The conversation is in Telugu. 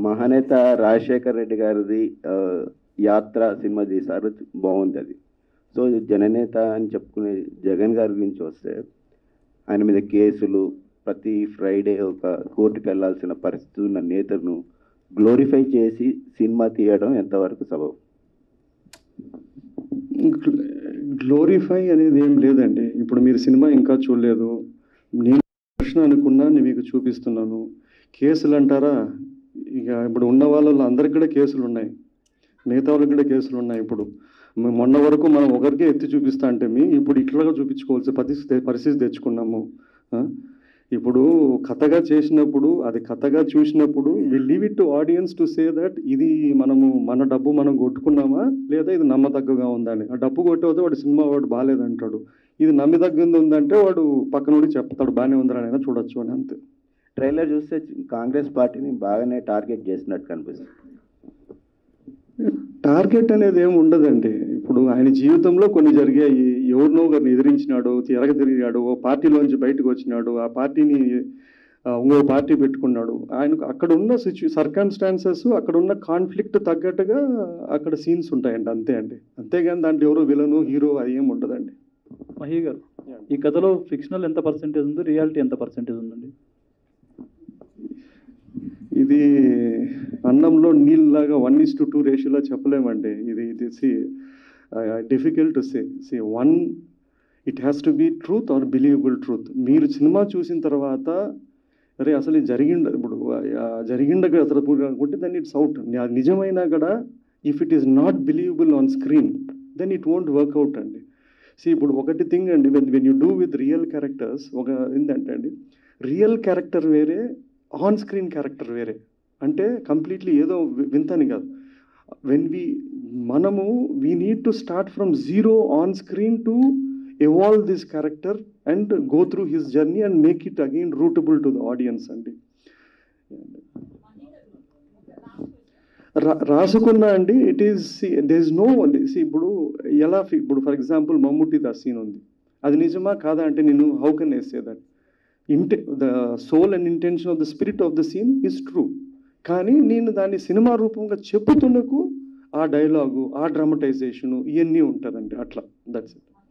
మహానేత రాజశేఖర్ రెడ్డి గారిది యాత్ర సినిమా తీశారు, బాగుంది అది. సో జననేత అని చెప్పుకునే జగన్ గారి గురించి వస్తే ఆయన మీద కేసులు, ప్రతి ఫ్రైడే ఒక కోర్టుకు వెళ్లాల్సిన పరిస్థితి ఉన్న నేతను గ్లోరిఫై చేసి సినిమా తీయడం ఎంతవరకు సబబు? గ్లోరిఫై అనేది ఏం లేదండి. ఇప్పుడు మీరు సినిమా ఇంకా చూడలేదు, నేను ప్రశ్న అనుకున్నా నేను మీకు చూపిస్తున్నాను. కేసులు అంటారా, ఇక ఇప్పుడు ఉన్న వాళ్ళలో అందరికి కూడా కేసులు ఉన్నాయి, మిగతా వాళ్ళకి కూడా కేసులు ఉన్నాయి. ఇప్పుడు మొన్న వరకు మనం ఒకరికే ఎత్తి చూపిస్తా అంటే ఇప్పుడు ఇట్లాగా చూపించుకోవాల్సిన పరిస్థితి తెచ్చుకున్నాము. ఇప్పుడు కథగా చేసినప్పుడు, అది కథగా చూసినప్పుడు we leave it to audience to say that ఇది మనము మన డబ్బు మనం కొట్టుకున్నామా లేదా ఇది నమ్మదగ్గగా ఉందని. ఆ డబ్బు కొట్టేది వాడు సినిమా వాడు బాగాలేదంటాడు, ఇది నమ్మదగ్గంది ఉందంటే వాడు పక్కన నుండి చెప్తాడు బాగానే ఉందని అయినా చూడొచ్చు అని. అంతే. ట్రైలర్ చూస్తే కాంగ్రెస్ పార్టీని బాగానే టార్గెట్ చేసినట్టు కనిపిస్తుంది. టార్గెట్ అనేది ఏమి ఉండదండి. ఇప్పుడు ఆయన జీవితంలో కొన్ని జరిగాయి, ఎవరినో ఒకరిని ఎదిరించినాడు, తిరిగాడు, ఓ పార్టీలోంచి బయటకు వచ్చినాడు, ఆ పార్టీని ఇంకో పార్టీ పెట్టుకున్నాడు. ఆయనకు అక్కడ ఉన్న సర్కమ్స్టాన్సెస్, అక్కడ ఉన్న కాన్ఫ్లిక్ట్ తగ్గట్టుగా అక్కడ సీన్స్ ఉంటాయండి, అంతే అండి. అంతేగాని దాంట్లో ఎవరో విలను హీరో అది ఏమి ఉండదండి. మహి గారు, ఈ కథలో ఫిక్షనల్ ఎంత పర్సెంటేజ్ ఉంది, రియాలిటీ ఎంత పర్సెంటేజ్ ఉందండి? ఇది అన్నంలో నీళ్ళలాగా 1:2 రేషియోలో చెప్పలేమండి. ఇది difficult to say. One, it has to be truth or believable truth. మీరు సినిమా చూసిన తర్వాత అరే అసలు ఇప్పుడు జరిగిండ అసలు అనుకుంటే దెన్ ఇట్స్ అవుట్. నిజమైనా కూడా if it is not believable on screen then it won't work out అండి. ఇప్పుడు ఒకటి థింగ్ అండి, when you do with real characters, ఒక ఏంటంటే అండి, రియల్ క్యారెక్టర్ వేరే, ఆన్ స్క్రీన్ క్యారెక్టర్ వేరే. అంటే కంప్లీట్లీ ఏదో వింతని కాదు. We need to start from zero on screen to evolve this character and go through his journey and make it again rootable to the audience అండి. రాసుకున్నా అండి, it is there is no one. ఇప్పుడు for example Mammootty the scene ఉంది, అది నిజమా కాదా అంటే నేను how can I say that? The soul and intention of the spirit of the scene is true. కానీ నేను దాన్ని సినిమా రూపంగా చెప్పుతున్నకు ఆ డైలాగు, ఆ డ్రామటైజేషను ఇవన్నీ ఉంటుందండి. అట్లా దట్స్ ఇట్.